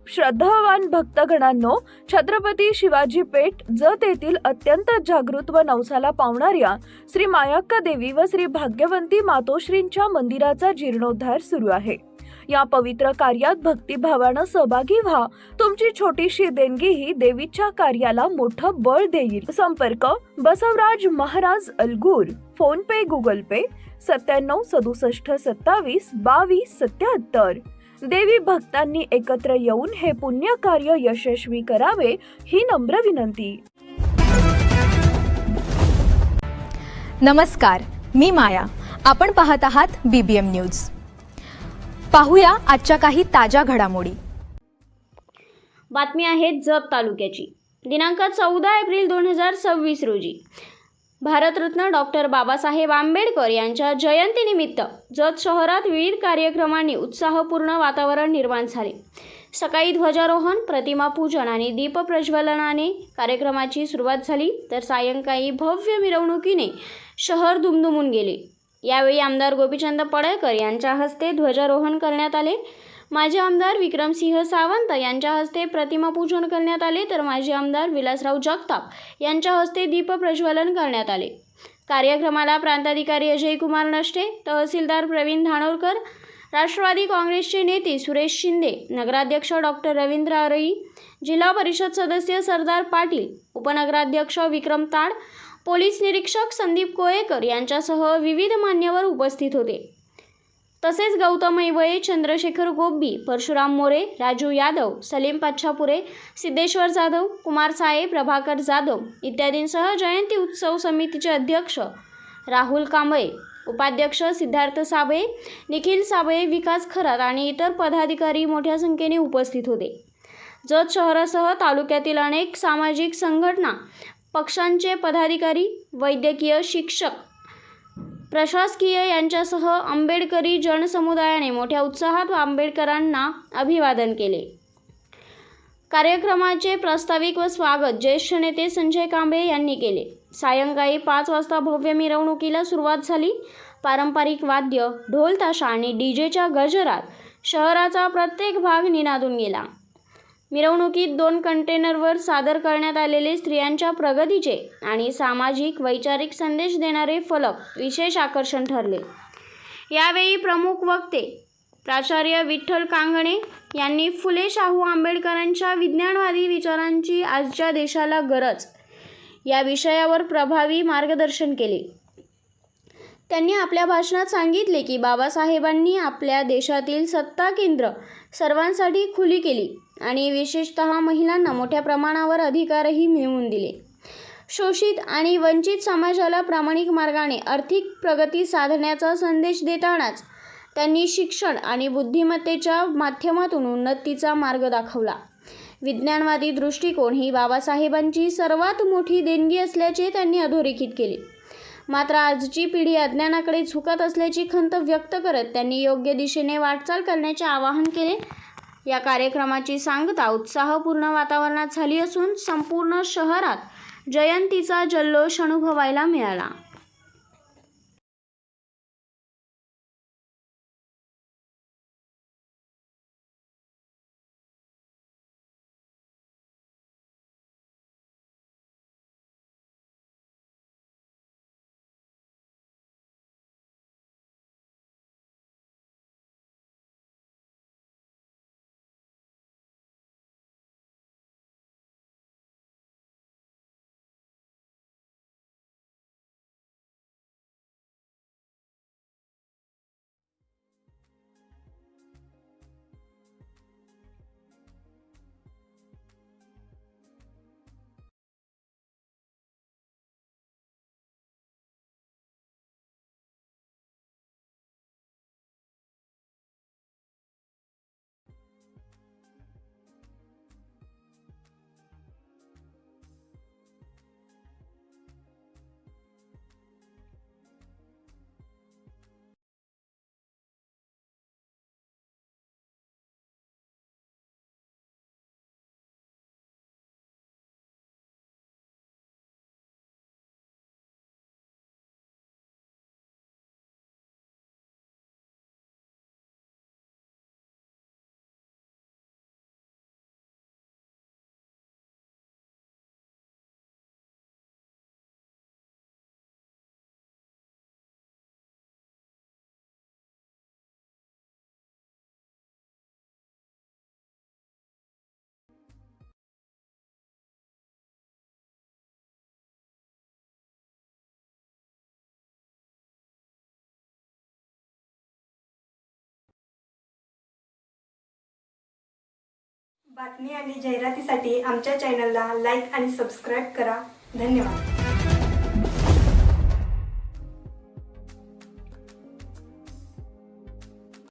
श्रद्धावान भक्तगणांनो, छत्रपती शिवाजी पेठ जत येथील अत्यंत जागृत व नवसाला पावणाऱ्या श्री मायाक्का देवी व श्री भाग्यवंती मातोश्रींच्या मंदिराचा जीर्णोद्धार सुरू आहे। या पवित्र कार्यात भक्तिभावानं सहभागी व्हा। तुमची छोटीशी देणगी ही देवीच्या कार्याला मोठं बळ देईल। संपर्क बसवराज महाराज अलगूर, फोन पे गुगल पे 97 67 27 22 77। देवी भक्तांनी एकत्र येऊन हे पुण्य कार्य यशस्वी करावे ही नम्र विनंती। नमस्कार, मी माया। आपण पाहत आहात BBM न्यूज। पाहूया आजच्या काही ताज्या घडामोडी। बातमी आहे जत तालुक्याची। दिनांक 14 एप्रिल 2026 रोजी भारतरत्न डॉक्टर बाबासाहेब आंबेडकर यांच्या जयंतीनिमित्त जत शहरात विविध कार्यक्रमांनी उत्साहपूर्ण वातावरण निर्माण झाले। सकाळी ध्वजारोहण, प्रतिमा पूजन आणि दीप प्रज्वलनाने कार्यक्रमाची सुरुवात झाली, तर सायंकाळी भव्य मिरवणुकीने शहर दुमदुमून गेले। यावेळी आमदार गोपीचंद पडळकर यांच्या हस्ते ध्वजारोहण करण्यात आले। माजी आमदार विक्रमसिंह सावंत यांच्या हस्ते प्रतिमा पूजन करण्यात आले, तर माजी आमदार विलासराव जगताप यांच्या हस्ते दीप प्रज्वलन करण्यात आले। कार्यक्रमाला प्रांताधिकारी अजय कुमार नष्टे, तहसीलदार प्रवीण धानोरकर, राष्ट्रवादी काँग्रेसचे नेते सुरेश शिंदे, नगराध्यक्ष डॉक्टर रवींद्र अरई, जिल्हा परिषद सदस्य सरदार पाटील, उपनगराध्यक्ष विक्रम ताड, पोलीस निरीक्षक संदीप कोळेकर यांच्यासह विविध मान्यवर उपस्थित होते। तसेच गौतम ऐबळे, चंद्रशेखर गोब्बी, परशुराम मोरे, राजू यादव, सलीम पाच्छापुरे, सिद्धेश्वर जाधव, कुमार साहे, प्रभाकर जाधव इत्यादींसह जयंती उत्सव समितीचे अध्यक्ष राहुल कांबळे, उपाध्यक्ष सिद्धार्थ साबळे, निखिल साबळे, विकास खरात आणि इतर पदाधिकारी मोठ्या संख्येने उपस्थित होते। जत शहरासह तालुक्यातील अनेक सामाजिक संघटना, पक्षांचे पदाधिकारी, वैद्यकीय शिक्षक, प्रशासकीय यांच्यासह आंबेडकरी जनसमुदायाने मोठ्या उत्साहात आंबेडकरांना अभिवादन केले। कार्यक्रमाचे प्रास्ताविक व स्वागत ज्येष्ठ नेते संजय कांबळे यांनी केले। सायंकाळी 5 वाजता भव्य मिरवणुकीला सुरुवात झाली। पारंपरिक वाद्य, ढोल ताशा आणि डीजेच्या गजरात शहराचा प्रत्येक भाग निनादून गेला। मिरवणुकीत 2 कंटेनरवर सादर करण्यात आलेले स्त्रियांच्या प्रगतीचे आणि सामाजिक वैचारिक संदेश देणारे फलक विशेष आकर्षण ठरले। यावेळी प्रमुख वक्ते प्राचार्य विठ्ठल कांगणे यांनी फुले शाहू आंबेडकरांच्या विज्ञानवादी विचारांची आजच्या देशाला गरज या विषयावर प्रभावी मार्गदर्शन केले। त्यांनी आपल्या भाषणात सांगितले की बाबासाहेबांनी आपल्या देशातील सत्ता केंद्र सर्वांसाठी खुली केली आणि विशेषतः महिलांना मोठ्या प्रमाणावर अधिकारही मिळवून दिले। शोषित आणि वंचित समाजाला प्रामाणिक मार्गाने आर्थिक प्रगती साधण्याचा संदेश देतानाच त्यांनी शिक्षण आणि बुद्धिमत्तेच्या माध्यमातून उन्नतीचा मार्ग दाखवला। विज्ञानवादी दृष्टिकोन ही बाबासाहेबांची सर्वात मोठी देणगी असल्याचे त्यांनी अधोरेखित केले। मात्र आजची पिढी अज्ञानाकडे झुकत असल्याची खंत व्यक्त करत त्यांनी योग्य दिशेने वाटचाल करण्याचे आवाहन केले। या कार्यक्रमाची सांगता उत्साहपूर्ण वातावरणात झाली असून संपूर्ण शहरात जयंतीचा जल्लोष अनुभवायला मिळाला। बातमी आणि जाहिरातीसाठी आमच्या चॅनलला लाईक आणि सबस्क्राईब करा. धन्यवाद.